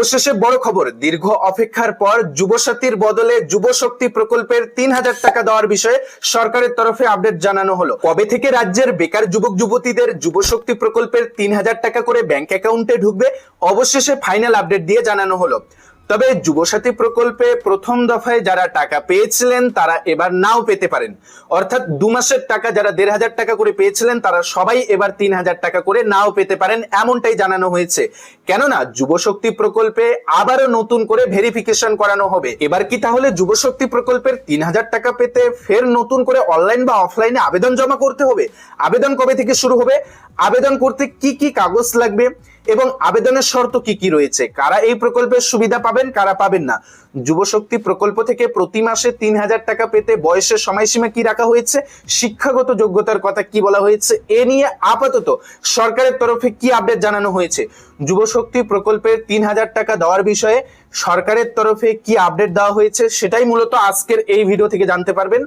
অবশেষে বড় খবর, দীর্ঘ অপেক্ষার পর যুবসাথীর বদলে যুবশক্তি প্রকল্পের ৩,০০০ টাকা দেওয়ার বিষয়ে সরকারের তরফে আপডেট জানানো হলো। কবে থেকে রাজ্যের বেকার যুবক যুবতীদের যুবশক্তি প্রকল্পের ৩,০০০ টাকা করে ব্যাংক অ্যাকাউন্টে ঢুকবে, অবশেষে ফাইনাল আপডেট দিয়ে জানানো হলো। তবে যুবসাথী প্রকল্পে প্রথম দফায় যারা টাকা পেয়েছিলেন তারা এবার নাও পেতে পারেন। অর্থাৎ ২ মাসের টাকা যারা ১,৫০০ টাকা করে পেয়েছিলেন তারা সবাই এবার ৩,০০০ টাকা করে নাও পেতে পারেন, এমনটাই জানানো হয়েছে। কেননা যুবশক্তি প্রকল্পে আবারও নতুন করে ভেরিফিকেশন করানো হবে। এবার কি তাহলে যুবশক্তি প্রকল্পের ৩,০০০ টাকা পেতে ফের নতুন করে অনলাইন বা অফলাইনে আবেদন জমা করতে হবে? আবেদন কবে থেকে শুরু হবে? আবেদন করতে কি কি কাগজ লাগবে এবং আবেদনের শর্ত কি কি রয়েছে? কারা এই প্রকল্পের সুবিধা পাবেন, কারা পাবেন না? যুবশক্তি প্রকল্প থেকে প্রতি মাসে ৩,০০০ টাকা পেতে বয়সের সময়সীমা কি রাখা হয়েছে? শিক্ষাগত যোগ্যতার কথা কি বলা হয়েছে? এ নিয়ে আপাতত সরকারের তরফে কি আপডেট জানানো হয়েছে? যুবশক্তি প্রকল্পের ৩,০০০ টাকা দেওয়ার বিষয়ে সরকারের তরফে কি আপডেট দেওয়া হয়েছে সেটাই মূলত আজকের এই ভিডিও থেকে জানতে পারবেন।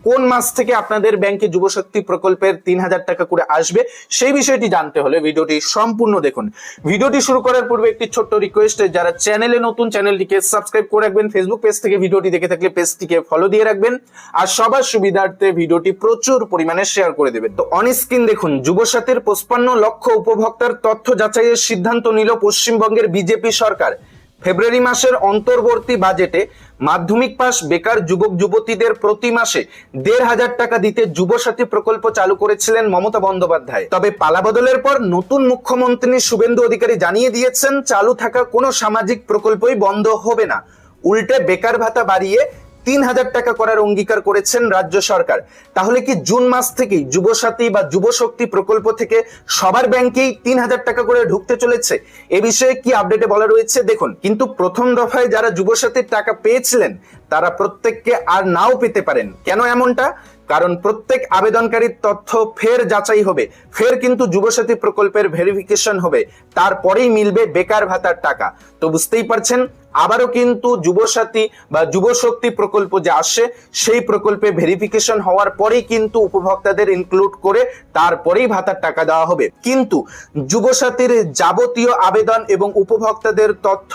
কোন মাস থেকে আপনাদের ব্যাংকে যুবশক্তি প্রকল্পের ৩,০০০ টাকা করে আসবে সেই বিষয়টি জানতে হলে ভিডিওটি সম্পূর্ণ দেখুন। ভিডিওটি শুরু করার পূর্বে একটি ছোট্ট রিকোয়েস্ট, যারা চ্যানেলে নতুন চ্যানেলটিকে সাবস্ক্রাইব করে রাখবেন, ফেসবুক পেজ থেকে ভিডিওটি দেখে থাকলে পেজটিকে ফলো দিয়ে রাখবেন, আর সবার সুবিধার্থে ভিডিওটি প্রচুর পরিমাণে শেয়ার করে দেবেন। তো অন স্ক্রিন দেখুন, যুবসাথীর ৫৫ লক্ষ উপভোক্তার তথ্য যাচাইয়ের সিদ্ধান্ত নিল পশ্চিমবঙ্গের বিজেপি সরকার। ফেব্রুয়ারি মাসের অন্তর্বর্তী বাজেটে মাধ্যমিক পাস বেকার যুবক যুবতীদের প্রতি মাসে ১,৫০০ টাকা দিতে যুবসাথী প্রকল্প চালু করেছিলেন মমতা বন্দ্যোপাধ্যায়। তবে পালাবদলের পর নতুন মুখ্যমন্ত্রী শুভেন্দু অধিকারী জানিয়ে দিয়েছেন চালু থাকা কোনো সামাজিক প্রকল্পই বন্ধ হবে না। উল্টে বেকার ভাতা বাড়িয়ে ৩,০০০ টাকা করার অঙ্গীকার করেছেন রাজ্য সরকার। তাহলে কি জুন মাস থেকেই যুবসাথী বা যুবশক্তি প্রকল্প থেকে সবার ব্যাংকেই ৩,০০০ টাকা করে ঢুকতে চলেছে? এ বিষয়ে কি আপডেটে বলা রয়েছে দেখুন। কিন্তু প্রথম দফায় যারা যুবসাথীর টাকা পেয়েছিলেন তারা প্রত্যেককে আর নাও পেতে পারেন। কেন এমনটা? কারণ প্রত্যেক আবেদনকারীর তথ্য ফের যাচাই হবে, ফের কিন্তু যুবসাথী প্রকল্পের ভেরিফিকেশন হবে, তারপরেই মিলবে বেকার ভাতার টাকা। তো বুঝতেই পারছেন, আবারও কিন্তু যুবসাথী বা যুবশক্তি প্রকল্প যে আসছে সেই প্রকল্পে ভেরিফিকেশন হওয়ার পরেই কিন্তু উপভোক্তাদের ইনক্লুড করে তারপরেই ভাতার টাকা দেওয়া হবে। কিন্তু যুবসাথীর যাবতীয় আবেদন এবং উপভোক্তাদের তথ্য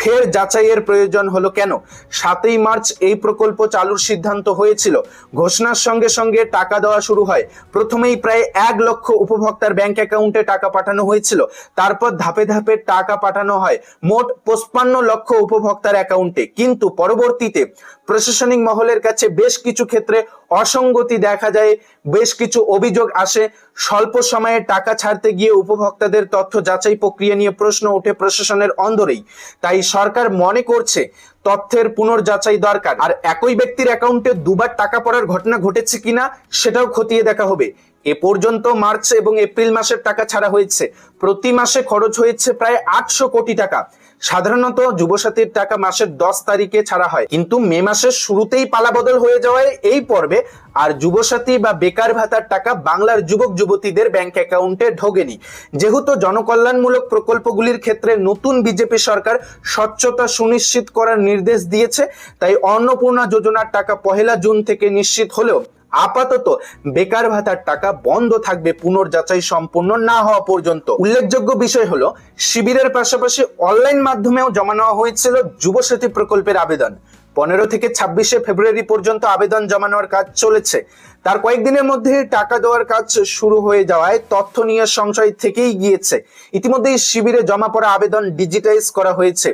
ফের যাচাইয়ের প্রয়োজন হলো কেন? ৭ই মার্চ এই প্রকল্প চালুর সিদ্ধান্ত হয়েছিল। ঘোষণার সঙ্গে সঙ্গে টাকা দেওয়া শুরু হয়। প্রথমেই প্রায় ১ লক্ষ উপভোক্তার ব্যাংক অ্যাকাউন্টে টাকা পাঠানো হয়েছিল, তারপর ধাপে ধাপে টাকা পাঠানো হয় মোট ৫৫ লক্ষ উপভোক্তার অ্যাকাউন্টে। কিন্তু পরবর্তীতে প্রশাসনিক মহলের কাছে বেশ কিছু ক্ষেত্রে অসঙ্গতি দেখা যায়, বেশ কিছু অভিযোগ আসে। স্বল্প সময়ে টাকা ছাড়তে গিয়ে উপভোক্তাদের তথ্য যাচাই প্রক্রিয়া নিয়ে প্রশ্ন ওঠে প্রশাসনের অন্দরেই। তাই সরকার মনে করছে তথ্যের পুনর্যাচাই দরকার। আর একই ব্যক্তির অ্যাকাউন্টে দুবার টাকা পড়ার ঘটনা ঘটেছে কিনা সেটাও খতিয়ে দেখা হবে। এ পর্যন্ত মার্চ এবং এপ্রিল মাসের টাকা ছাড়া হয়েছে। প্রতি মাসে খরচ হয়েছে প্রায় ৮০০ কোটি টাকা। সাধারণত যুবসাথীর টাকা মাসের ১০ তারিখে ছাড়া হয়, কিন্তু মে মাসের শুরুতেই পালাবদল হয়ে যাওয়ায় এই পর্বে আর যুবসাথী বা বেকার ভাতার টাকা বাংলার যুবক যুবতীদের ব্যাংক অ্যাকাউন্টে ঢোকেনি। যেহেতু জনকল্যাণমূলক প্রকল্পগুলির ক্ষেত্রে নতুন বিজেপি সরকার স্বচ্ছতা সুনিশ্চিত করার নির্দেশ দিয়েছে, তাই অন্নপূর্ণা যোজনার টাকা ১লা জুন থেকে নিশ্চিত হলেও আপাতত বেকার ভাতার টাকা বন্ধ থাকবে পুনর্যাচাই সম্পূর্ণ না হওয়া পর্যন্ত। উল্লেখযোগ্য বিষয় হলো, শিবিরের পাশাপাশি অনলাইন মাধ্যমেও জমা নেওয়া হয়েছিল যুবসাথী প্রকল্পের আবেদন। ১৫ থেকে ২৬শে ফেব্রুয়ারি পর্যন্ত আবেদন জমা নেওয়ার কাজ চলেছে। তার কয়েকদিনের মধ্যে টাকা দেওয়ার কাজ শুরু হয়ে যাওয়ায় তথ্য নিয়ে সংশয় থেকেই গিয়েছে। ইতিমধ্যেই শিবিরে জমা পড়া আবেদন ডিজিটাইজ করা হয়েছে,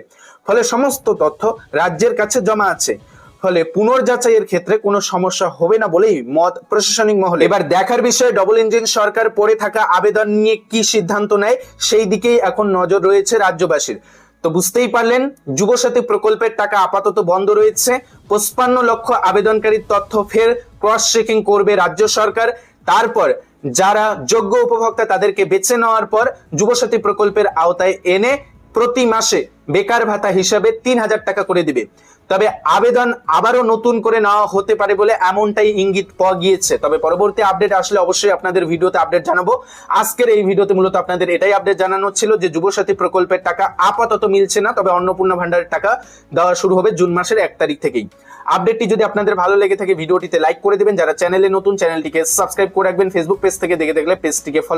ফলে সমস্ত তথ্য রাজ্যের কাছে জমা আছে। ফলে পুনর্যাচাইয়ের ক্ষেত্রে কোনো সমস্যা হবে না বলেই মত প্রশাসনিক মহলে। এবার দেখার বিষয়, ডবল ইঞ্জিন সরকার পড়ে থাকা আবেদন নিয়ে কি সিদ্ধান্ত নেয় সেই দিকেই এখন নজর রয়েছে রাজ্যবাসীর। তো বুঝতেই পারলেন, যুবসাথী প্রকল্পের টাকা আপাতত বন্ধ রয়েছে। ৫৫ লক্ষ আবেদনকারীর তথ্য ফের ক্রস চেকিং করবে রাজ্য সরকার। তারপর যারা যোগ্য উপভোক্তা তাদেরকে বেছে নেওয়ার পর যুবসাথী প্রকল্পের আওতায় এনে প্রতি মাসে বেকার ভাতা হিসাবে ৩,০০০ টাকা করে দিবে। তবে আবেদন আবারও নতুন করে নেওয়া হতে পারে বলে এমনটাই ইঙ্গিত পাওয়া গিয়েছে। তবে পরবর্তী আপডেট আসলে অবশ্যই আপনাদের ভিডিওতে আপডেট জানাবো। আজকের এই ভিডিওতে মূলত আপনাদের এটাই আপডেট জানানো ছিল যে যুবসাথী প্রকল্পের টাকা আপাতত মিলছে না, তবে অন্নপূর্ণা ভান্ডারের টাকা দেওয়া শুরু হবে জুন মাসের ১ তারিখ থেকেই। আপডেটটি যদি আপনাদের ভালো লেগে থাকে ভিডিওটিতে লাইক করে দেবেন, যারা চ্যানেলে নতুন চ্যানেলটিকে সাবস্ক্রাইব করে রাখবেন, ফেসবুক পেজ থেকে দেখে দেখলে পেজটিকে ফলো